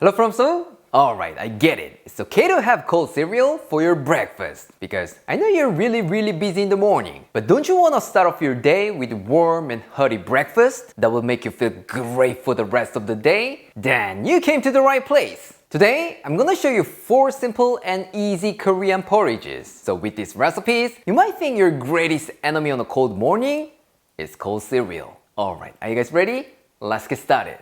Hello from Seoul? Alright, I get it. It's okay to have cold cereal for your breakfast because I know you're really busy in the morning. But don't you want to start off your day with warm and hearty breakfast that will make you feel great for the rest of the day? Then you came to the right place. Today, I'm gonna show you 4 simple and easy Korean porridges. So with these recipes, you might think your greatest enemy on a cold morning is cold cereal. Alright, are you guys ready? Let's get started.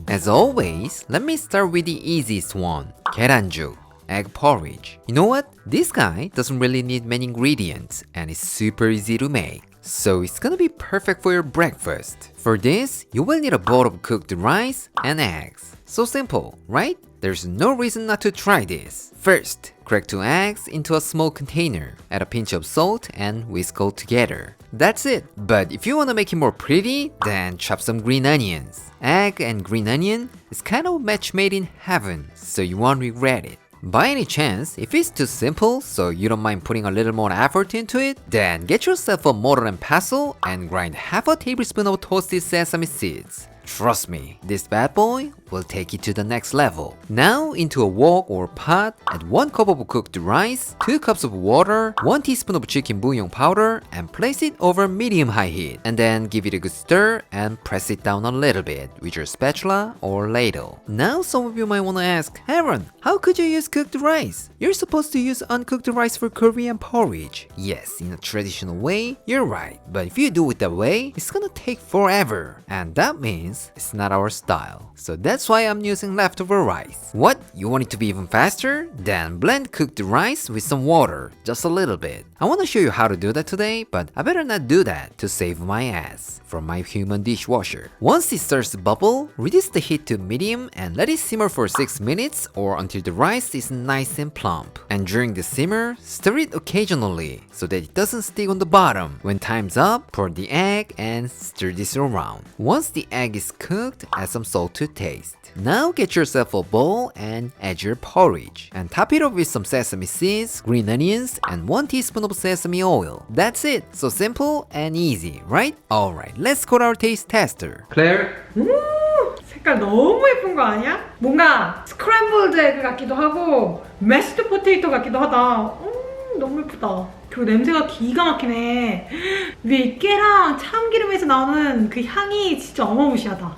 As always, let me start with the easiest one, Gyeranjuk, egg porridge. You know what? This guy doesn't really need many ingredients and it's super easy to make. So it's gonna be perfect for your breakfast. For this, you will need a bowl of cooked rice and eggs. So simple, right? There's no reason not to try this. First, crack 2 eggs into a small container. Add a pinch of salt and whisk all together. That's it. But if you want to make it more pretty, then chop some green onions. Egg and green onion is kind of a match made in heaven, so you won't regret it. By any chance, if it's too simple, so you don't mind putting a little more effort into it, then get yourself a mortar and pestle and grind half a tablespoon of toasted sesame seeds. Trust me, this bad boy will take you to the next level. Now into a wok or pot, add 1 cup of cooked rice, 2 cups of water, 1 teaspoon of chicken bouillon powder, and place it over medium-high heat. And then give it a good stir and press it down a little bit with your spatula or ladle. Now some of you might want to ask, Aaron, how could you use cooked rice? You're supposed to use uncooked rice for Korean porridge. Yes, in a traditional way, you're right. But if you do it that way, it's gonna take forever. And that means it's not our style. So that's why I'm using leftover rice. What? You want it to be even faster? Then blend cooked rice with some water, just a little bit. I want to show you how to do that today, but I better not do that to save my ass from my human dishwasher. Once it starts to bubble, reduce the heat to medium and let it simmer for 6 minutes or until the rice is nice and plump. And during the simmer, stir it occasionally so that it doesn't stick on the bottom. When time's up, pour the egg and stir this around. Once the egg is cooked, add some salt to taste. Now get yourself a bowl and add your porridge. And top it up with some sesame seeds, green onions, and 1 teaspoon of sesame oil. That's it. So simple and easy, right? Alright, let's go to our taste tester. Claire? 색깔 너무 예쁜 거 아니야? 뭔가 스크램블드 에그 같기도 하고 메시드 포테이토 같기도 하다. 너무 예쁘다. 그리고 냄새가 기가 막히네. 위에 깨랑 참기름에서 나오는 그 향이 진짜 어마무시하다.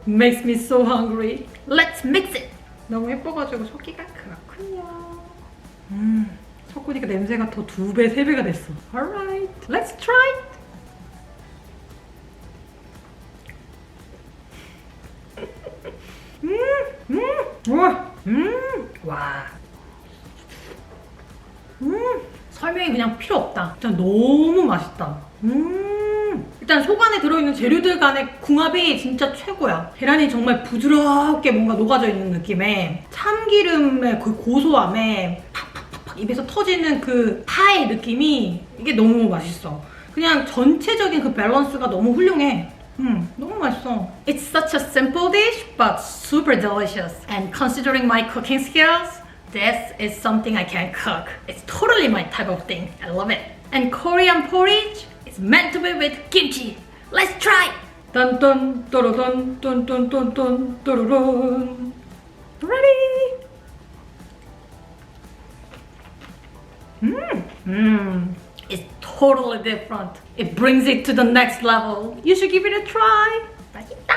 Makes me so hungry. Let's mix it. 너무 예뻐가지고 섞기가 그렇군요. 섞으니까 냄새가 더 2배, 3배가 됐어. Alright, let's try it. 와. 설명이 그냥 필요 없다. 진짜 너무 맛있다. 일단 속 안에 들어있는 재료들 간의 궁합이 진짜 최고야. 계란이 정말 부드럽게 뭔가 녹아져 있는 느낌에 참기름의 그 고소함에 팍팍팍팍 입에서 터지는 그 파의 느낌이 이게 너무 맛있어. 그냥 전체적인 그 밸런스가 너무 훌륭해. 너무 맛있어. It's such a simple dish, but super delicious. And considering my cooking skills, this is something I can cook. It's totally my type of thing. I love it. And Korean porridge is meant to be with kimchi. Let's try! Dun dun dun dun dun dun dun dun dun dun. Ready? It's totally different. It brings it to the next level. You should give it a try. 맛있다.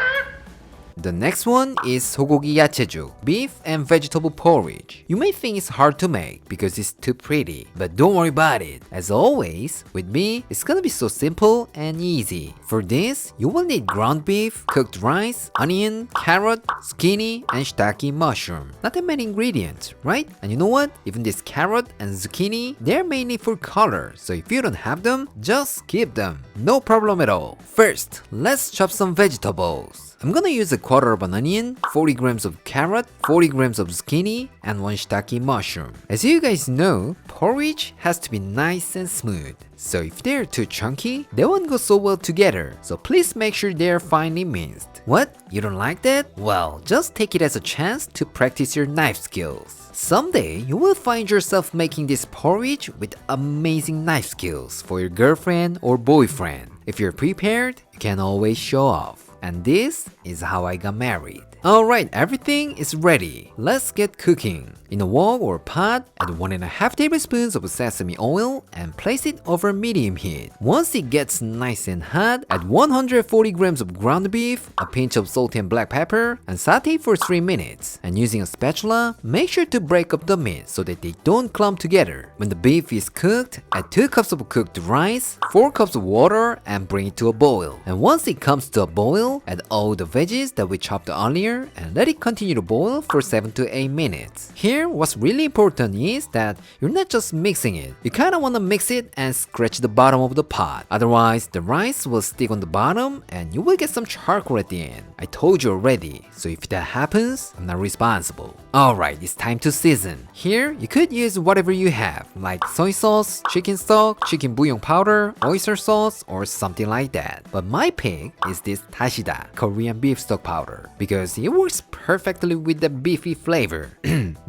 The next one is Sogogi Yachaejuk, beef and vegetable porridge. You may think it's hard to make because it's too pretty, but don't worry about it. As always, with me, it's gonna be so simple and easy. For this, you will need ground beef, cooked rice, onion, carrot, zucchini, and shiitake mushroom. Not that many ingredients, right? And you know what? Even this carrot and zucchini, they're mainly for color, so if you don't have them, just skip them. No problem at all. First, let's chop some vegetables. I'm gonna use a quarter of an onion, 40 grams of carrot, 40 grams of zucchini, and 1 shiitake mushroom. As you guys know, porridge has to be nice and smooth. So if they're too chunky, they won't go so well together. So please make sure they're finely minced. What? You don't like that? Well, just take it as a chance to practice your knife skills. Someday, you will find yourself making this porridge with amazing knife skills for your girlfriend or boyfriend. If you're prepared, you can always show off. And this is how I got married. Alright, everything is ready. Let's get cooking. In a wok or pot, add 1.5 tablespoons of sesame oil and place it over medium heat. Once it gets nice and hot, add 140 grams of ground beef, a pinch of salt and black pepper, and saute for 3 minutes. And using a spatula, make sure to break up the meat so that they don't clump together. When the beef is cooked, add 2 cups of cooked rice, 4 cups of water, and bring it to a boil. And once it comes to a boil, add all the veggies that we chopped earlier and let it continue to boil for 7 to 8 minutes. Here, what's really important is that you're not just mixing it. You kinda wanna mix it and scratch the bottom of the pot. Otherwise, the rice will stick on the bottom and you will get some charcoal at the end. I told you already, so if that happens, I'm not responsible. Alright, it's time to season. Here, you could use whatever you have, like soy sauce, chicken stock, chicken bouillon powder, oyster sauce, or something like that. But my pick is this dashida, Korean beef stock powder, because it works perfectly with the beefy flavor.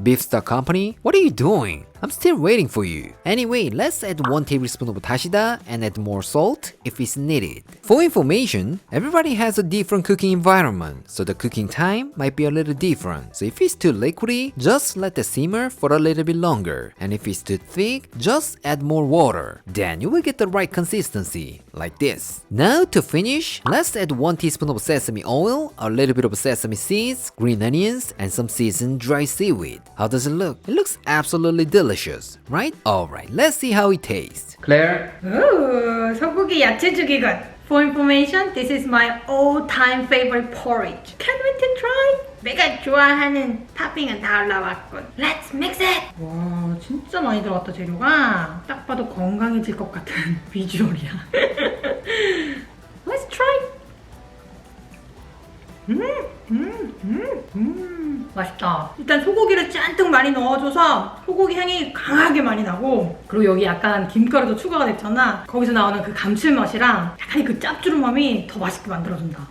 Beef stock company, what are you doing? I'm still waiting for you. Anyway, let's add 1 tablespoon of dashida and add more salt if it's needed. For information, everybody has a different cooking environment, so the cooking time might be a little different. So if it's too liquidy, just let it simmer for a little bit longer. And if it's too thick, just add more water. Then you will get the right consistency, like this. Now to finish, let's add 1 teaspoon of sesame oil, a little bit of sesame seeds, green onions, and some seasoned dry seaweed. How does it look? It looks absolutely delicious, right? Alright, let's see how it tastes. Claire? Ooh, 소고기 야채죽이군. For information, this is my all-time favorite porridge. Can't wait to try. 내가 좋아하는 토핑은 다 올라왔군. Let's mix it. 와, 진짜 많이 들어갔다 재료가. 딱 봐도 건강해질 것 같은 비주얼이야. Let's try. 맛있다. 일단 소고기를 잔뜩 많이 넣어줘서 소고기 향이 강하게 많이 나고, 그리고 여기 약간 김가루도 추가가 됐잖아. 거기서 나오는 그 감칠맛이랑 약간 그 짭조름함이 더 맛있게 만들어준다.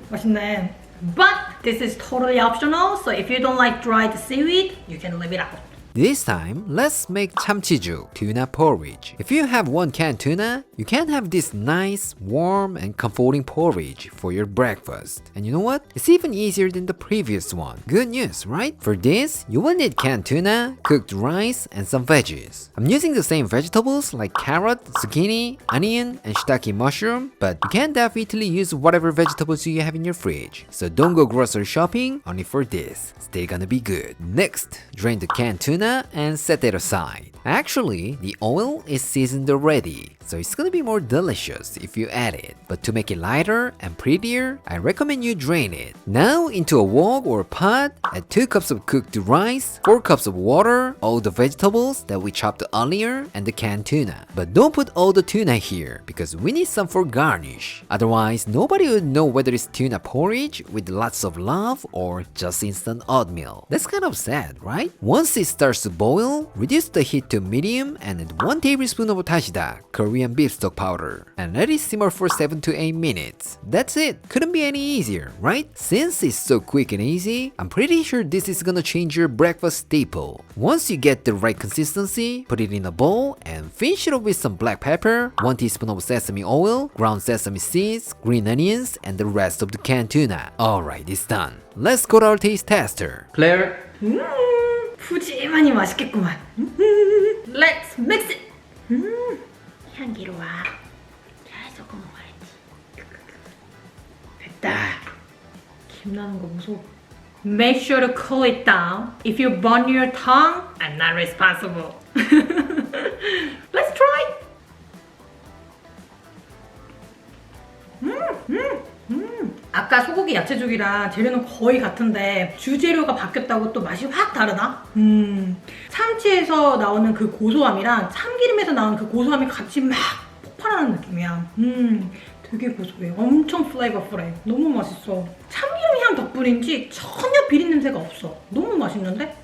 맛있네. But this is totally optional, so if you don't like dried seaweed, you can leave it out. This time, let's make Chamchijuk, tuna porridge. If you have 1 canned tuna, you can have this nice, warm, and comforting porridge for your breakfast. And you know what? It's even easier than the previous one. Good news, right? For this, you will need canned tuna, cooked rice, and some veggies. I'm using the same vegetables like carrot, zucchini, onion, and shiitake mushroom, but you can definitely use whatever vegetables you have in your fridge. So don't go grocery shopping only for this. Still gonna be good. Next, drain the canned tuna and set it aside. Actually, the oil is seasoned already, so it's gonna be more delicious if you add it. But to make it lighter and prettier, I recommend you drain it. Now into a wok or pot, add 2 cups of cooked rice, 4 cups of water, all the vegetables that we chopped earlier, and the canned tuna. But don't put all the tuna here, because we need some for garnish. Otherwise, nobody would know whether it's tuna porridge with lots of love or just instant oatmeal. That's kind of sad, right? Once it starts to boil, reduce the heat to medium and add 1 tablespoon of dashida, Korean beef stock powder, and let it simmer for 7 to 8 minutes. That's it. Couldn't be any easier, right? Since it's so quick and easy, I'm pretty sure this is gonna change your breakfast staple. Once you get the right consistency, put it in a bowl and finish it off with some black pepper, 1 teaspoon of sesame oil, ground sesame seeds, green onions, and the rest of the canned tuna. Alright, it's done. Let's go to our taste tester. Claire? 푸짐하니 맛있겠구만. Let's mix it. 향기로워. 잘 섞어 먹어야지. 됐다. 김 나는 거 무서워. Make sure to cool it down. If you burn your tongue, I'm not responsible. Let's try. 아까 소고기 야채죽이랑 재료는 거의 같은데 주재료가 바뀌었다고 또 맛이 확 다르다? 참치에서 나오는 그 고소함이랑 참기름에서 나오는 그 고소함이 같이 막 폭발하는 느낌이야. 되게 고소해. 엄청 플레이버풀해. 너무 맛있어. 참기름 향 덕분인지 전혀 비린 냄새가 없어. 너무 맛있는데?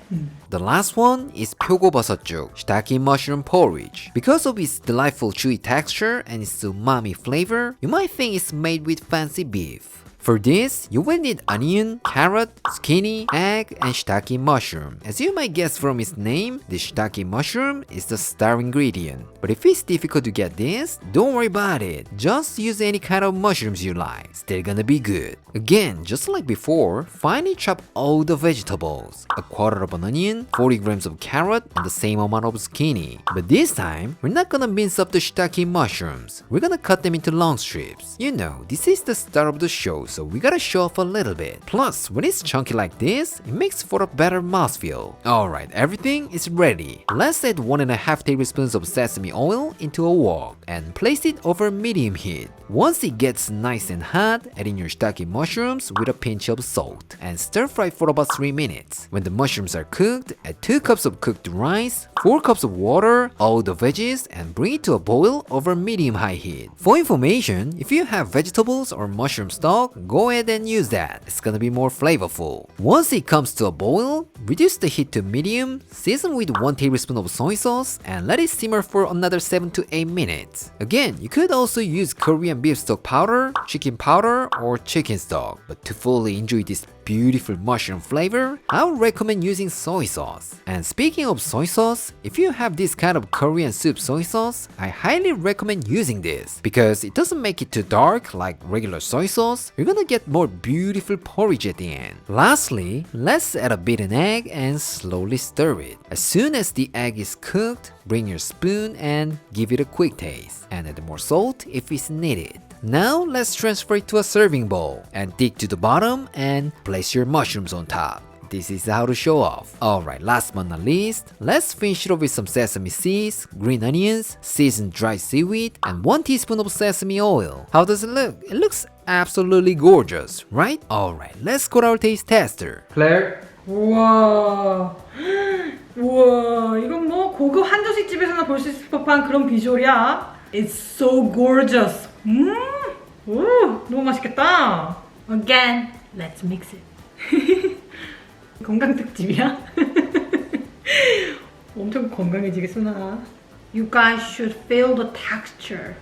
The last one is Pyogobeoseot shiitake mushroom porridge. Because of its delightful chewy texture and its umami flavor, you might think it's made with fancy beef. For this, you will need onion, carrot, zucchini, egg, and shiitake mushroom. As you might guess from its name, the shiitake mushroom is the star ingredient. But if it's difficult to get this, don't worry about it. Just use any kind of mushrooms you like. Still gonna be good. Again, just like before, finely chop all the vegetables. A quarter of an onion, 40 grams of carrot, and the same amount of zucchini. But this time, we're not gonna mince up the shiitake mushrooms. We're gonna cut them into long strips. You know, this is the start of the show, so we gotta show off a little bit. Plus, when it's chunky like this, it makes for a better mouthfeel. Alright, everything is ready. Let's add 1.5 tablespoons of sesame oil into a wok and place it over medium heat. Once it gets nice and hot, add in your shiitake mushrooms with a pinch of salt and stir fry for about 3 minutes. When the mushrooms are cooked, add 2 cups of cooked rice, 4 cups of water, all the veggies, and bring it to a boil over medium-high heat. For information, if you have vegetables or mushroom stock, go ahead and use that. It's gonna be more flavorful. Once it comes to a boil, reduce the heat to medium, season with 1 tablespoon of soy sauce, and let it simmer for another 7 to 8 minutes. Again, you could also use Korean beef stock powder, chicken powder, or chicken stock. But to fully enjoy this beautiful mushroom flavor, I would recommend using soy sauce. And speaking of soy sauce, if you have this kind of Korean soup soy sauce, I highly recommend using this because it doesn't make it too dark like regular soy sauce. You're gonna get more beautiful porridge at the end. Lastly, let's add a beaten egg and slowly stir it. As soon as the egg is cooked, bring your spoon and give it a quick taste. And add more salt if it's needed. Now let's transfer it to a serving bowl and dig to the bottom and place your mushrooms on top. This is how to show off. Alright, last but not least, let's finish it off with some sesame seeds, green onions, seasoned dried seaweed, and 1 teaspoon of sesame oil. How does it look? It looks absolutely gorgeous, right? Alright, let's go to our taste tester. Claire? 우와. 우와, 이건 뭐 고급 한조식 집에서나 볼 수 있을 법한 그런 비주얼이야. It's so gorgeous. 오, 너무 맛있겠다. Again, let's mix it. 건강 특집이야? 엄청 건강해지겠구나. You guys should feel the texture.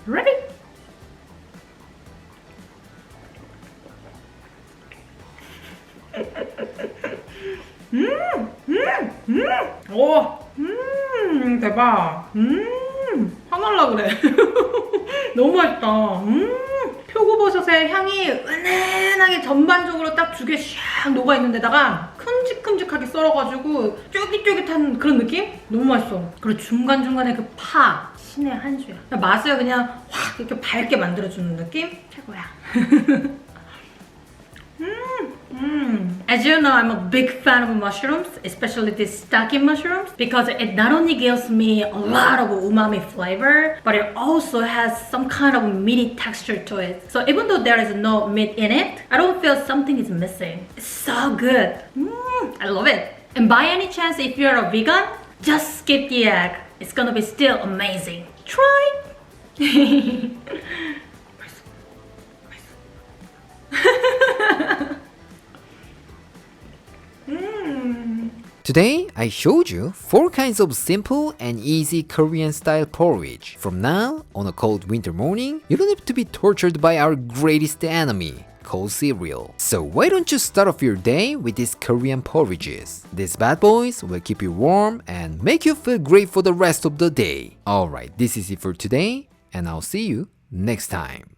Ready? 오, 대박. 화날라 그래. 너무 맛있다. 표고버섯의 향이 은은하게 전반적으로 딱 두 개 샥 녹아있는 데다가 큼직큼직하게 썰어가지고 쫄깃쫄깃한 그런 느낌? 너무 맛있어. 그리고 중간중간에 그 파, 신의 한 수야. 맛을 그냥 확 이렇게 밝게 만들어주는 느낌? 최고야. As you know, I'm a big fan of mushrooms, especially these shiitake mushrooms, because it not only gives me a lot of umami flavor, but it also has some kind of meaty texture to it. So even though there is no meat in it, I don't feel something is missing. It's so good. I love it. And by any chance, if you're a vegan, just skip the egg. It's gonna be still amazing. Try! Today, I showed you 4 kinds of simple and easy Korean style porridge. From now, on a cold winter morning, you don't have to be tortured by our greatest enemy, cold cereal. So why don't you start off your day with these Korean porridges? These bad boys will keep you warm and make you feel great for the rest of the day. Alright, this is it for today, and I'll see you next time.